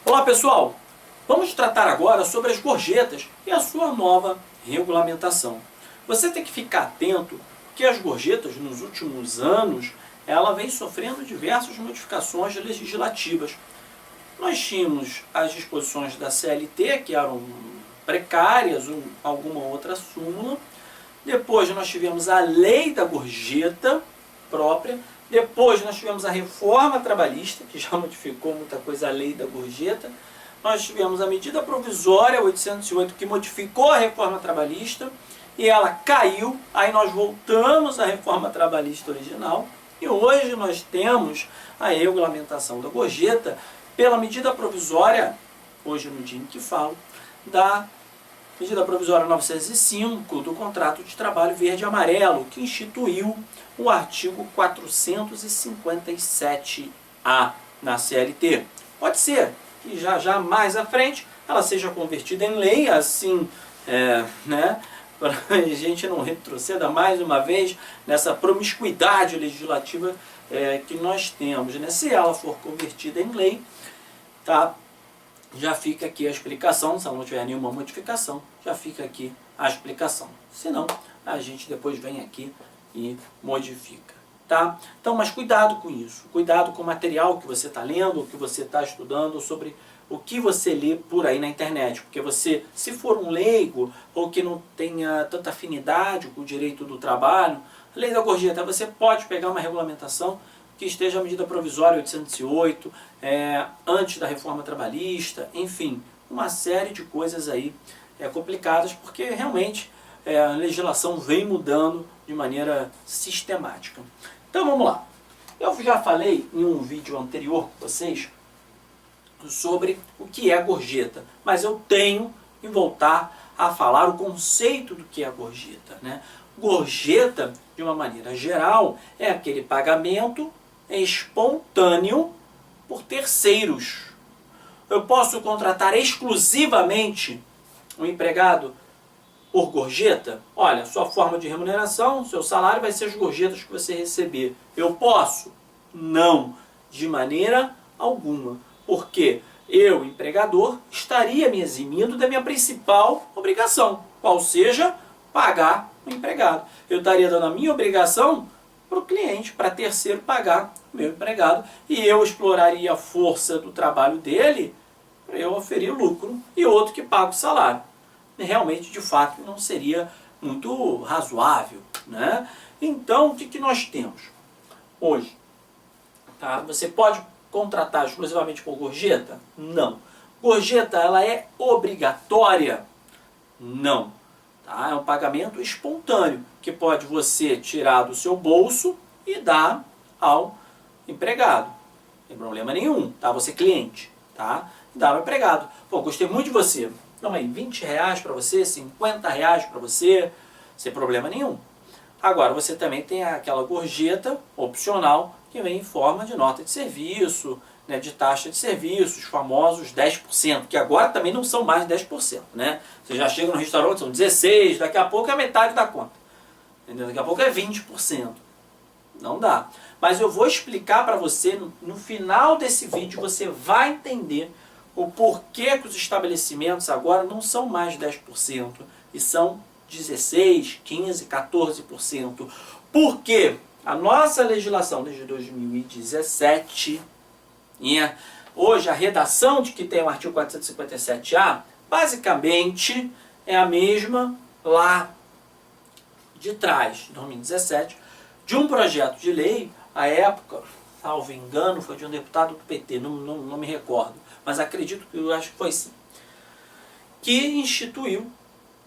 Olá pessoal, vamos tratar agora sobre as gorjetas e a sua nova regulamentação. Você tem que ficar atento que as gorjetas nos últimos anos ela vem sofrendo diversas modificações legislativas. Nós tínhamos as disposições da CLT que eram precárias ou alguma outra súmula. Depois nós tivemos a lei da gorjeta própria. Depois nós tivemos a reforma trabalhista, que já modificou muita coisa a lei da gorjeta. Nós tivemos a medida provisória 808, que modificou a reforma trabalhista, e ela caiu, aí nós voltamos à reforma trabalhista original, e hoje nós temos a regulamentação da gorjeta pela medida provisória, hoje no dia em que falo, da medida provisória 905 do contrato de trabalho verde e amarelo, que instituiu o artigo 457A na CLT. Pode ser que já mais à frente ela seja convertida em lei, assim, para a gente não retroceda mais uma vez nessa promiscuidade legislativa que nós temos. Se ela for convertida em lei, tá? Já fica aqui a explicação, se não tiver nenhuma modificação, já fica aqui a explicação. Se não, a gente depois vem aqui e modifica, tá? Então, mas cuidado com isso, cuidado com o material que você está lendo, o que você está estudando, sobre o que você lê por aí na internet, porque você, se for um leigo, ou que não tenha tanta afinidade com o direito do trabalho, a lei da gorjeta, você pode pegar uma regulamentação que esteja a medida provisória 808, antes da reforma trabalhista, enfim, uma série de coisas aí complicadas, porque realmente a legislação vem mudando de maneira sistemática. Então vamos lá. Eu já falei em um vídeo anterior com vocês sobre o que é gorjeta, mas eu tenho que voltar a falar o conceito do que é gorjeta, né? Gorjeta, de uma maneira geral, é aquele pagamento espontâneo por terceiros. Eu posso contratar exclusivamente um empregado por gorjeta? Olha, sua forma de remuneração, seu salário vai ser as gorjetas que você receber. Eu posso? Não, de maneira alguma. Porque eu, empregador, estaria me eximindo da minha principal obrigação, qual seja pagar o empregado. Eu estaria dando a minha obrigação para o cliente, para terceiro pagar o meu empregado, e eu exploraria a força do trabalho dele para eu oferir lucro e outro que paga o salário. Realmente, de fato, não seria muito razoável, né? Então, o que nós temos hoje? Tá? Você pode contratar exclusivamente por gorjeta? Não. Gorjeta, ela é obrigatória? Não. Tá? É um pagamento espontâneo, que pode você tirar do seu bolso e dar ao empregado. Não tem problema nenhum, tá? Você cliente, tá? Dá ao empregado. Pô, gostei muito de você. Então aí, 20 reais para você, 50 reais para você, sem problema nenhum. Agora, você também tem aquela gorjeta opcional, que vem em forma de nota de serviço, né, de taxa de serviço, os famosos 10%, que agora também não são mais 10%, né? Você já chega no restaurante, são 16%, daqui a pouco é metade da conta. Entendeu? Daqui a pouco é 20%. Não dá. Mas eu vou explicar para você, no final desse vídeo, você vai entender o porquê que os estabelecimentos agora não são mais 10%, e são 16%, 15%, 14%. Por quê? A nossa legislação desde 2017, hoje a redação de que tem o artigo 457A, basicamente é a mesma lá de trás, 2017, de um projeto de lei, à época, salvo engano, foi de um deputado do PT, não me recordo, mas acredito que eu acho que foi sim, que instituiu,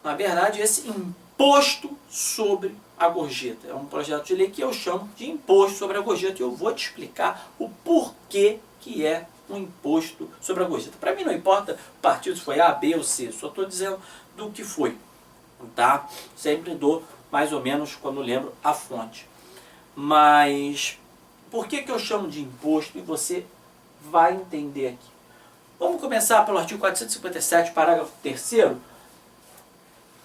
na verdade, esse imposto sobre a gorjeta. É um projeto de lei que eu chamo de imposto sobre a gorjeta, e eu vou te explicar o porquê que é um imposto sobre a gorjeta. Para mim não importa o partido se foi A, B ou C, só estou dizendo do que foi, tá? Sempre dou mais ou menos quando lembro a fonte. Mas por que eu chamo de imposto, e você vai entender aqui. Vamos começar pelo artigo 457, parágrafo 3º.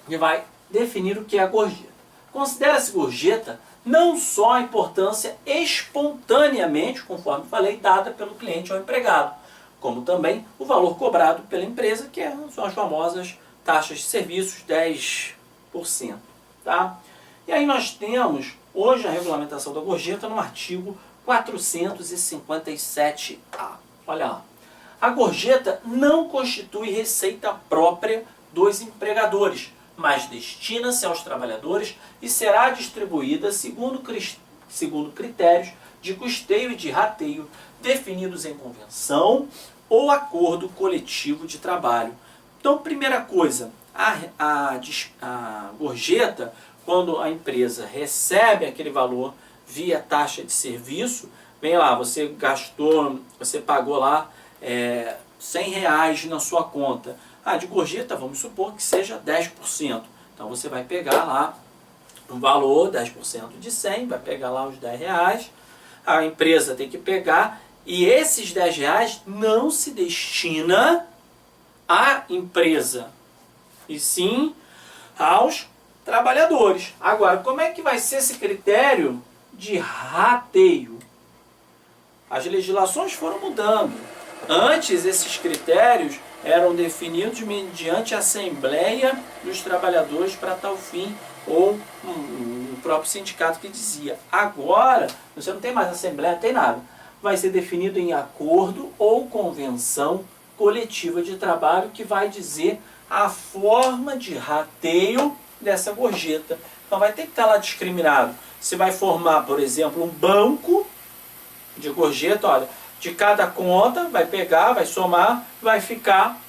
que vai definir o que é a gorjeta. Considera-se gorjeta não só a importância espontaneamente, conforme falei, dada pelo cliente ao empregado, como também o valor cobrado pela empresa, que são as famosas taxas de serviços, 10%. Tá? E aí nós temos hoje a regulamentação da gorjeta no artigo 457A. Olha lá. A gorjeta não constitui receita própria dos empregadores, mas destina-se aos trabalhadores e será distribuída segundo critérios de custeio e de rateio definidos em convenção ou acordo coletivo de trabalho. Então, primeira coisa, a gorjeta, quando a empresa recebe aquele valor via taxa de serviço, vem lá, você pagou lá R$100 na sua conta. De gorjeta, vamos supor que seja 10%. Então você vai pegar lá um valor, 10% de 100, vai pegar lá os R$10. A empresa tem que pegar, e esses R$10 não se destina à empresa, e sim aos trabalhadores. Agora, como é que vai ser esse critério de rateio? As legislações foram mudando. Antes, esses critérios eram definidos mediante a assembleia dos trabalhadores para tal fim, ou o próprio sindicato que dizia. Agora, você não tem mais assembleia, não tem nada. Vai ser definido em acordo ou convenção coletiva de trabalho, que vai dizer a forma de rateio dessa gorjeta. Então vai ter que estar lá discriminado. Se vai formar, por exemplo, um banco de gorjeta, olha, de cada conta, vai pegar, vai somar, vai ficar,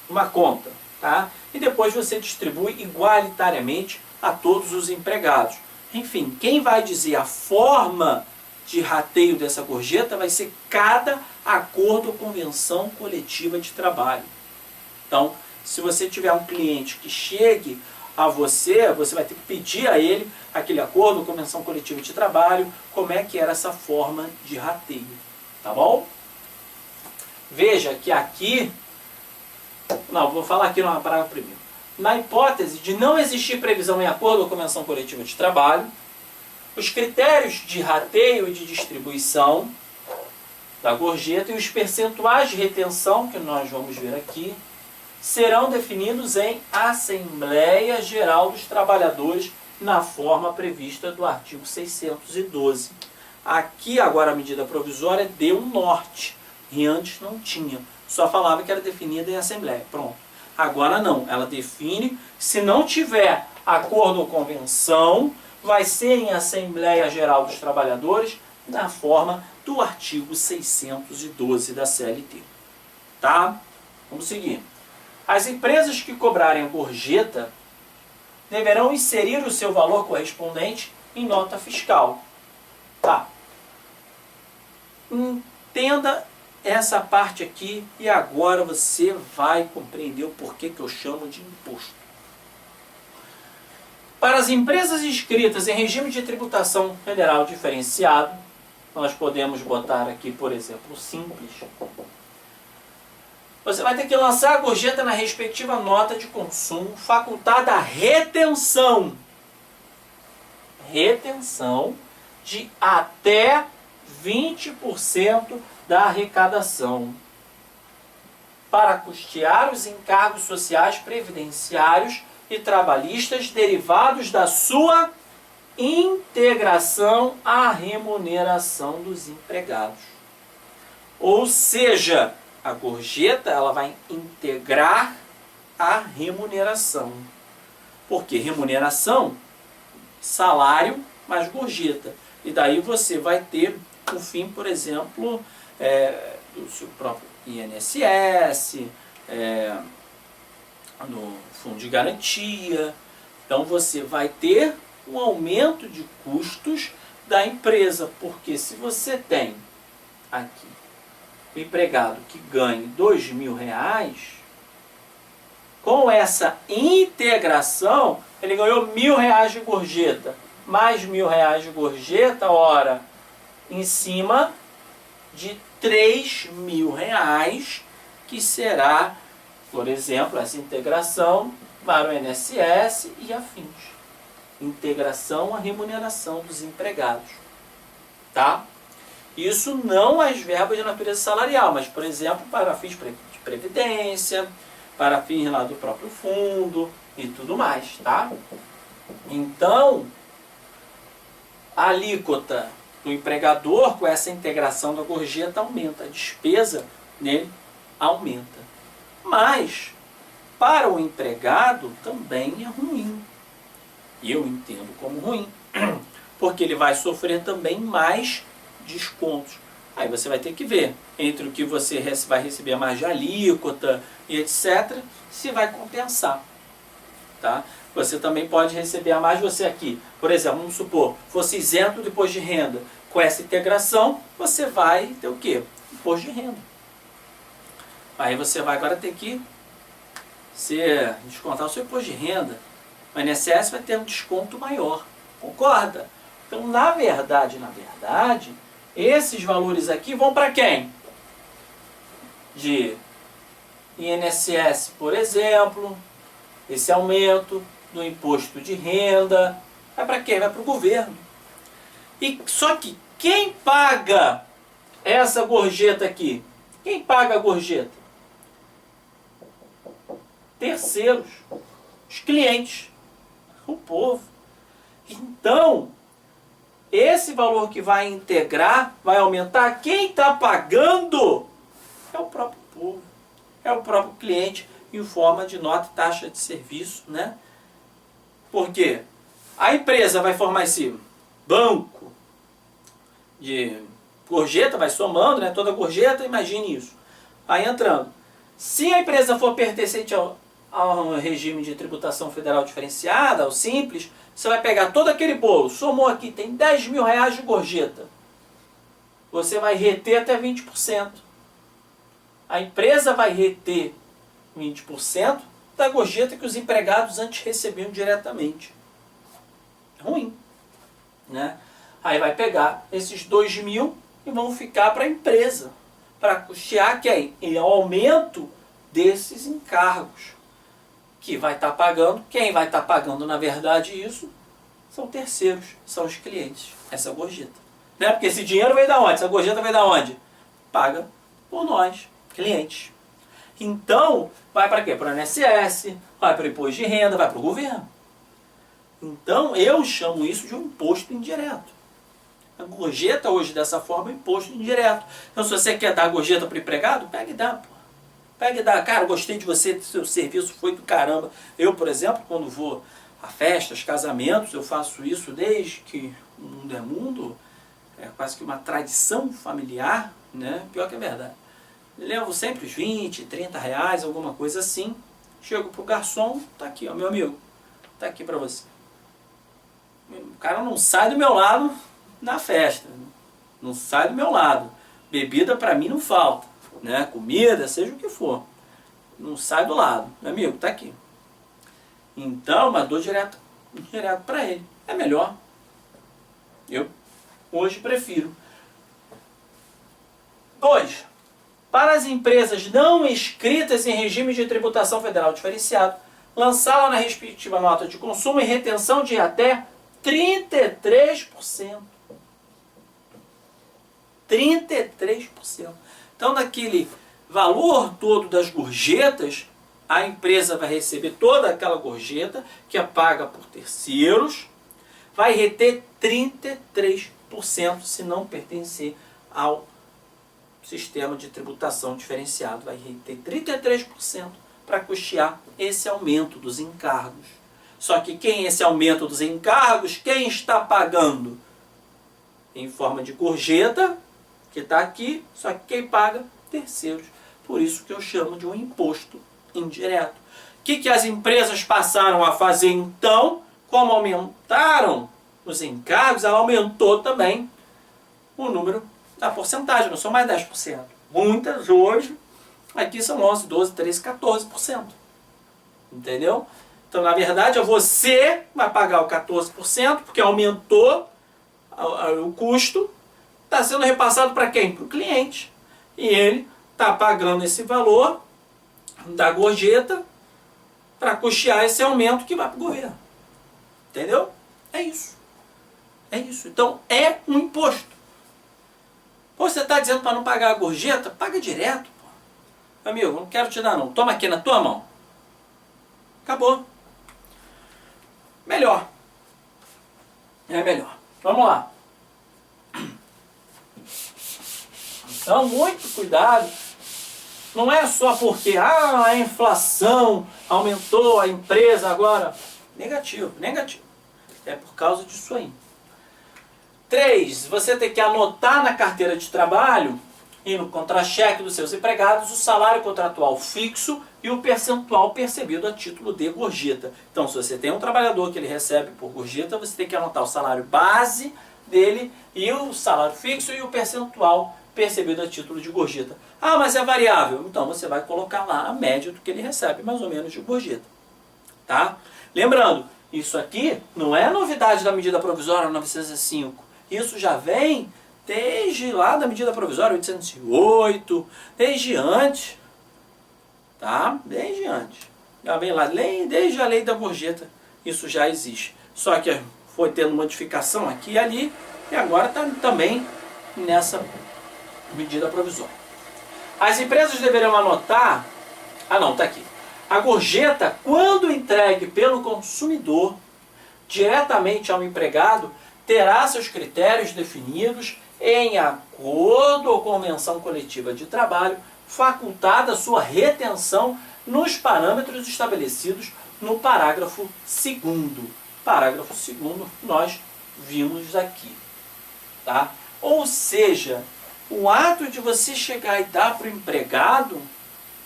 uma conta. Tá? E depois você distribui igualitariamente a todos os empregados. Enfim, quem vai dizer a forma de rateio dessa gorjeta vai ser cada acordo ou convenção coletiva de trabalho. Então, se você tiver um cliente que chegue a você vai ter que pedir a ele aquele acordo ou convenção coletiva de trabalho, como é que era essa forma de rateio. Tá bom? Veja que aqui, vou falar aqui numa parágrafo primeiro. Na hipótese de não existir previsão em acordo ou convenção coletiva de trabalho, os critérios de rateio e de distribuição da gorjeta e os percentuais de retenção, que nós vamos ver aqui, serão definidos em Assembleia Geral dos Trabalhadores na forma prevista do artigo 612. Aqui agora a medida provisória deu um norte, e antes não tinha. Só falava que era definida em Assembleia. Pronto. Agora não, ela define, se não tiver acordo ou convenção, vai ser em Assembleia Geral dos Trabalhadores na forma do artigo 612 da CLT. Tá? Vamos seguir. As empresas que cobrarem a gorjeta deverão inserir o seu valor correspondente em nota fiscal. Tá. Entenda essa parte aqui e agora você vai compreender o porquê que eu chamo de imposto. Para as empresas inscritas em regime de tributação federal diferenciado, nós podemos botar aqui, por exemplo, simples. Você vai ter que lançar a gorjeta na respectiva nota de consumo, facultada a retenção de até 20% da arrecadação para custear os encargos sociais, previdenciários e trabalhistas derivados da sua integração à remuneração dos empregados. Ou seja, a gorjeta ela vai integrar a remuneração. Porque remuneração, salário mais gorjeta. E daí você vai ter o fim, por exemplo, do seu próprio INSS, no fundo de garantia. Então você vai ter um aumento de custos da empresa. Porque se você tem aqui o empregado que ganhe R$2.000, com essa integração, ele ganhou R$1.000 de gorjeta, mais R$1.000 de gorjeta, ora, em cima de R$3.000, que será, por exemplo, essa integração para o INSS e afins. Integração à remuneração dos empregados. Tá? Isso não as verbas de natureza salarial, mas, por exemplo, para fins de previdência, para fins lá do próprio fundo e tudo mais, tá? Então, a alíquota do empregador com essa integração da gorjeta aumenta, a despesa nele aumenta. Mas, para o empregado também é ruim. Eu entendo como ruim, porque ele vai sofrer também mais descontos. Aí você vai ter que ver entre o que você vai receber mais de alíquota e etc, se vai compensar. Tá? Você também pode receber a mais, você aqui, por exemplo, vamos supor, fosse isento do imposto de renda. Com essa integração, você vai ter o quê? Imposto de renda. Aí você vai agora ter que descontar o seu imposto de renda. O INSS vai ter um desconto maior. Concorda? Então, na verdade, esses valores aqui vão para quem? De INSS, por exemplo, esse aumento do imposto de renda, vai para quem? Vai para o governo. E só que quem paga essa gorjeta aqui? Quem paga a gorjeta? Terceiros, os clientes, o povo. Então, esse valor que vai integrar, vai aumentar, quem está pagando é o próprio povo, é o próprio cliente, em forma de nota e taxa de serviço, né? Por quê? A empresa vai formar esse banco de gorjeta, vai somando, né? Toda gorjeta, imagine isso. Aí entrando. Se a empresa for pertencente ao regime de tributação federal diferenciada, ao simples, você vai pegar todo aquele bolo, somou aqui, tem 10 mil reais de gorjeta. Você vai reter até 20%. A empresa vai reter 20% da gorjeta que os empregados antes recebiam diretamente. É ruim, né? Aí vai pegar esses 2 mil e vão ficar para a empresa, para custear quem? E o aumento desses encargos, que vai estar pagando. Quem vai estar pagando, na verdade, isso são terceiros, são os clientes, essa gorjeta. Né? Porque esse dinheiro veio da onde? Essa gorjeta veio da onde? Paga por nós, clientes. Então, vai para quê? Para o INSS, vai para o imposto de renda, vai para o governo. Então, eu chamo isso de um imposto indireto. A gorjeta hoje, dessa forma, é um imposto indireto. Então, se você quer dar gorjeta para o empregado, pega e dá, pô. Pega e dá. Cara, gostei de você, seu serviço foi do caramba. Eu, por exemplo, quando vou a festas, casamentos, eu faço isso desde que o mundo é mundo. É quase que uma tradição familiar, né? Pior que é verdade. Levo sempre os 20, 30 reais, alguma coisa assim. Chego pro garçom, tá aqui, ó, meu amigo. Tá aqui pra você. O cara não sai do meu lado na festa. Não sai do meu lado. Bebida pra mim não falta, né? Comida, seja o que for. Não sai do lado. Meu amigo, tá aqui. Então, mas dou direto pra ele. É melhor. Eu hoje prefiro. 2. Para as empresas não inscritas em regime de tributação federal diferenciado, lançá-la na respectiva nota de consumo em retenção de até 33%. 33%. Então, daquele valor todo das gorjetas, a empresa vai receber toda aquela gorjeta, que é paga por terceiros, vai reter 33%, se não pertencer ao sistema de tributação diferenciado. Vai reter 33% para custear esse aumento dos encargos. Só que esse aumento dos encargos, quem está pagando? Em forma de gorjeta, que está aqui, só que quem paga? Terceiros. Por isso que eu chamo de um imposto indireto. O que as empresas passaram a fazer então? Como aumentaram os encargos, ela aumentou também o número da porcentagem, não são mais 10%. Muitas hoje, aqui são 11, 12, 13, 14%. Entendeu? Então, na verdade, você vai pagar o 14%, porque aumentou o custo, está sendo repassado para quem? Para o cliente. E ele está pagando esse valor da gorjeta para custear esse aumento que vai para o governo. Entendeu? É isso. É isso. Então, é um imposto. Pô, você está dizendo para não pagar a gorjeta? Paga direto, pô. Amigo, não quero te dar não. Toma aqui na tua mão. Acabou. Melhor. É melhor. Vamos lá. Então, muito cuidado. Não é só porque a inflação aumentou, a empresa agora... Negativo, negativo. É por causa disso aí. 3. Você tem que anotar na carteira de trabalho e no contra-cheque dos seus empregados o salário contratual fixo e o percentual percebido a título de gorjeta. Então, se você tem um trabalhador que ele recebe por gorjeta, você tem que anotar o salário base dele e o salário fixo e o percentual percebido a título de gorjeta. Ah, mas é variável. Então, você vai colocar lá a média do que ele recebe, mais ou menos, de gorjeta. Tá? Lembrando, isso aqui não é novidade da medida provisória 905. Isso já vem desde lá da medida provisória 808, desde antes. Tá? Desde antes. Já vem lá, desde a lei da gorjeta, isso já existe. Só que foi tendo modificação aqui e ali, e agora está também nessa medida provisória. As empresas deverão anotar... Ah não, está aqui. A gorjeta, quando entregue pelo consumidor diretamente ao empregado, terá seus critérios definidos em acordo ou convenção coletiva de trabalho, facultada sua retenção nos parâmetros estabelecidos no parágrafo 2º. Parágrafo 2º nós vimos aqui. Tá? Ou seja, o ato de você chegar e dar para o empregado,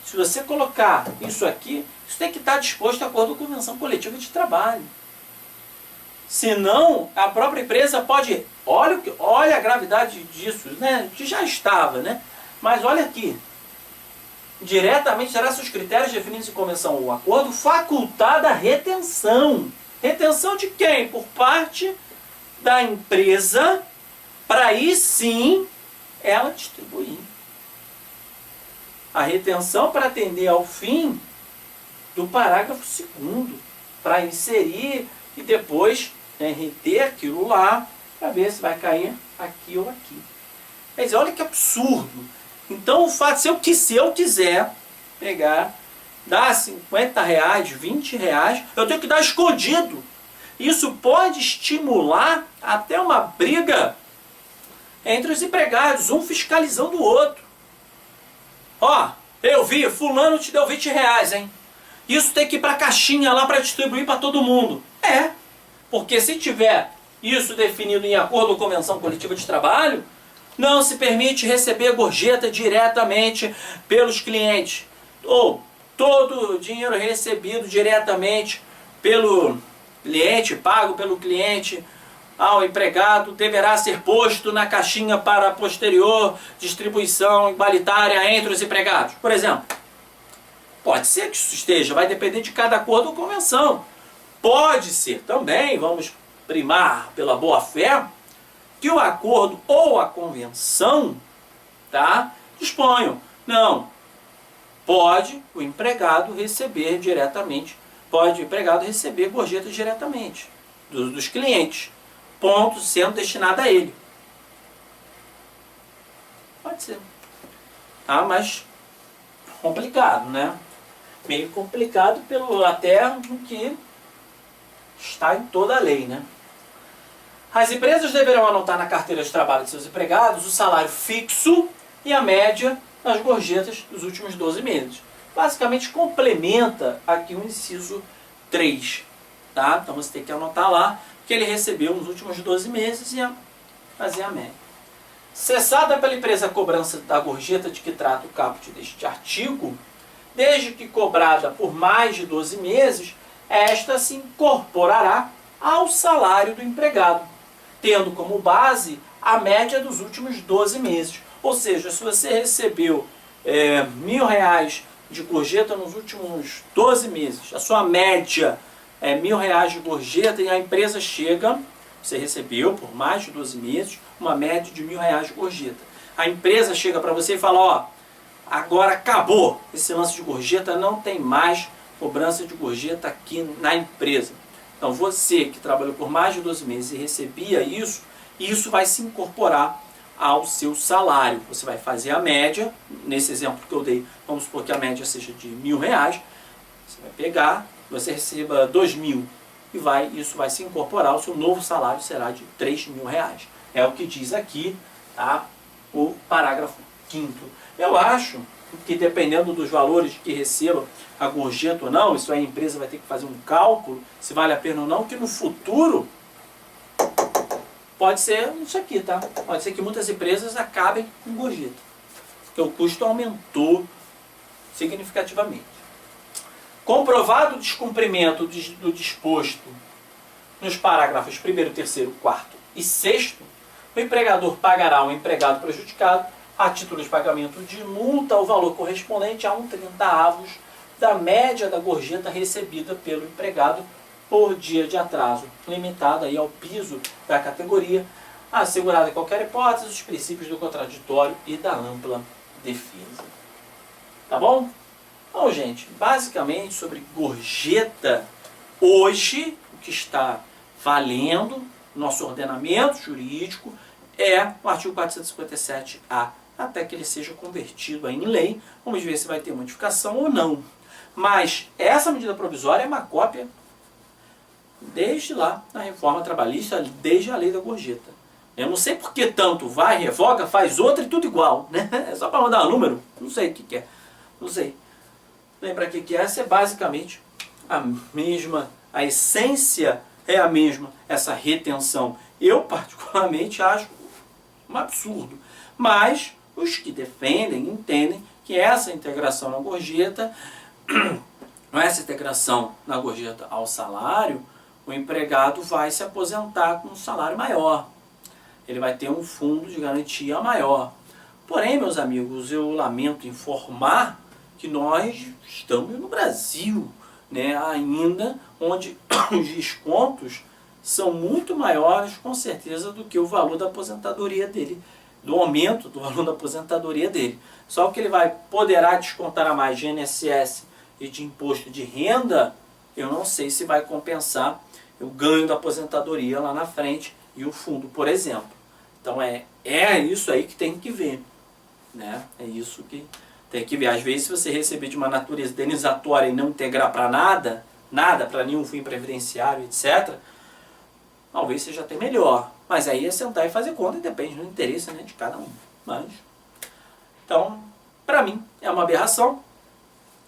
se você colocar isso aqui, isso tem que estar disposto a acordo com a convenção coletiva de trabalho. Senão, a própria empresa pode... Olha a gravidade disso, né? Que já estava, né? Mas olha aqui. Diretamente terá seus critérios definidos em convenção ou acordo, facultada a retenção. Retenção de quem? Por parte da empresa, para aí sim ela distribuir. A retenção para atender ao fim do parágrafo 2º, para inserir e depois reter aquilo lá, para ver se vai cair aqui ou aqui. Quer dizer, olha que absurdo. Então, o fato, se eu quiser pegar, dar 50 reais, 20 reais, eu tenho que dar escondido. Isso pode estimular até uma briga entre os empregados, um fiscalizando o outro. Ó, eu vi, fulano te deu 20 reais, hein? Isso tem que ir para a caixinha lá para distribuir para todo mundo. É, porque se tiver isso definido em acordo com a convenção coletiva de trabalho, não se permite receber gorjeta diretamente pelos clientes. Ou todo o dinheiro recebido diretamente pelo cliente, pago pelo cliente ao empregado, deverá ser posto na caixinha para a posterior distribuição igualitária entre os empregados. Por exemplo, pode ser que isso esteja, vai depender de cada acordo ou convenção. Pode ser também, vamos primar pela boa-fé, que o acordo ou a convenção, tá, disponham. Não, pode o empregado receber diretamente, pode o empregado receber gorjeta diretamente dos clientes, ponto sendo destinado a ele. Pode ser. Tá, mas complicado, né? Meio complicado pelo até o que está em toda a lei, né? As empresas deverão anotar na carteira de trabalho de seus empregados o salário fixo e a média das gorjetas dos últimos 12 meses. Basicamente complementa aqui o inciso 3. Tá? Então você tem que anotar lá que ele recebeu nos últimos 12 meses e fazer a média. Cessada pela empresa a cobrança da gorjeta de que trata o caput deste artigo, desde que cobrada por mais de 12 meses, esta se incorporará ao salário do empregado, tendo como base a média dos últimos 12 meses. Ou seja, se você recebeu R$1.000 de gorjeta nos últimos 12 meses, a sua média é R$1.000 de gorjeta e a empresa chega, você recebeu por mais de 12 meses, uma média de R$1.000 de gorjeta. A empresa chega para você e fala, ó, agora acabou esse lance de gorjeta, não tem mais cobrança de gorjeta aqui na empresa. Então você que trabalhou por mais de 12 meses e recebia isso, isso vai se incorporar ao seu salário. Você vai fazer a média, nesse exemplo que eu dei, vamos supor que a média seja de R$1.000, você vai pegar, você receba 2.000 e isso vai se incorporar, o seu novo salário será de R$3.000. É o que diz aqui, tá, o parágrafo 5º. Eu acho que dependendo dos valores que receba a gorjeta ou não, isso aí a empresa vai ter que fazer um cálculo, se vale a pena ou não, que no futuro pode ser isso aqui, tá? Pode ser que muitas empresas acabem com gorjeta, porque o custo aumentou significativamente. Comprovado o descumprimento do disposto nos parágrafos 1º, 3º, 4º e 6º, o empregador pagará ao empregado prejudicado, a título de pagamento de multa, o valor correspondente a 1/30 da média da gorjeta recebida pelo empregado por dia de atraso, limitado aí ao piso da categoria, assegurada em qualquer hipótese os princípios do contraditório e da ampla defesa. Tá bom? Então, gente, basicamente sobre gorjeta, hoje, o que está valendo nosso ordenamento jurídico é o artigo 457-A, até que ele seja convertido aí em lei. Vamos ver se vai ter modificação ou não. Mas essa medida provisória é uma cópia desde lá na reforma trabalhista, desde a lei da gorjeta. Eu não sei por que tanto vai, revoga, faz outra e tudo igual, né? É só para mandar um número, não sei o que é, não sei. Lembra que essa é basicamente a mesma, a essência é a mesma, essa retenção. Eu particularmente acho um absurdo, mas os que defendem entendem que essa integração na gorjeta, essa integração na gorjeta ao salário, o empregado vai se aposentar com um salário maior. Ele vai ter um fundo de garantia maior. Porém, meus amigos, eu lamento informar que nós estamos no Brasil, né, ainda onde os descontos são muito maiores, com certeza, do que o valor da aposentadoria dele, do aumento do valor da aposentadoria dele. Só que ele poderá descontar a mais de INSS e de imposto de renda, eu não sei se vai compensar o ganho da aposentadoria lá na frente e o fundo, por exemplo. Então é isso aí que tem que ver, né? É isso que tem que ver. Às vezes, se você receber de uma natureza indenizatória e não integrar para nada, para nenhum fim previdenciário, etc., talvez seja até melhor. Mas aí é sentar e fazer conta e depende do interesse, né, de cada um. Então, para mim, é uma aberração.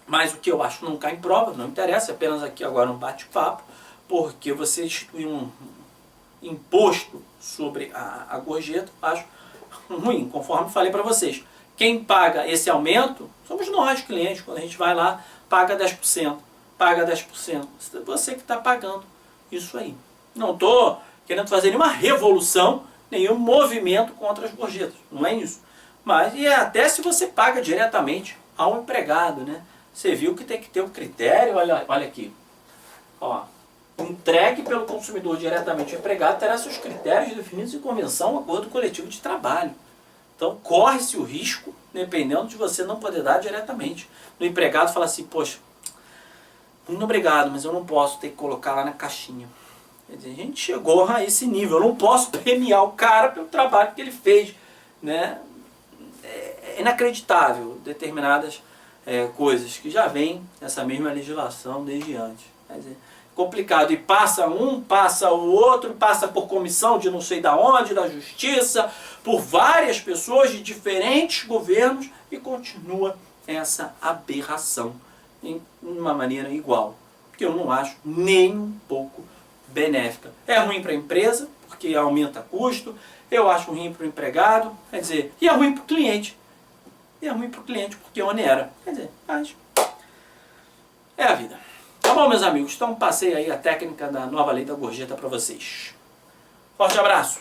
Mas o que eu acho não cai em prova, não interessa, é apenas aqui agora um bate-papo, porque você instituir um imposto sobre a gorjeta, acho ruim, conforme falei para vocês. Quem paga esse aumento somos nós, clientes, quando a gente vai lá, paga 10%, paga 10%. Você que está pagando isso aí. Não estou querendo fazer nenhuma revolução, nenhum movimento contra as gorjetas, não é isso. Mas e até se você paga diretamente ao empregado, né? Você viu que tem que ter um critério, olha aqui. Ó, entregue pelo consumidor diretamente ao empregado terá seus critérios definidos em convenção ou acordo coletivo de trabalho. Então corre-se o risco, dependendo de você não poder dar diretamente. O empregado fala assim, poxa, muito obrigado, mas eu não posso ter que colocar lá na caixinha. Quer dizer, a gente chegou a esse nível, eu não posso premiar o cara pelo trabalho que ele fez, né? É inacreditável determinadas coisas que já vem essa mesma legislação desde antes. Quer dizer, complicado. E passa um, passa o outro, passa por comissão de não sei da onde, da justiça, por várias pessoas de diferentes governos e continua essa aberração em uma maneira igual. Que eu não acho nem um pouco benéfica. É ruim para a empresa, porque aumenta custo, eu acho ruim para o empregado, quer dizer, e é ruim para o cliente. E é ruim para o cliente porque onera. Quer dizer, mas é a vida. Tá bom, meus amigos? Então passei aí a técnica da nova lei da gorjeta para vocês. Forte abraço!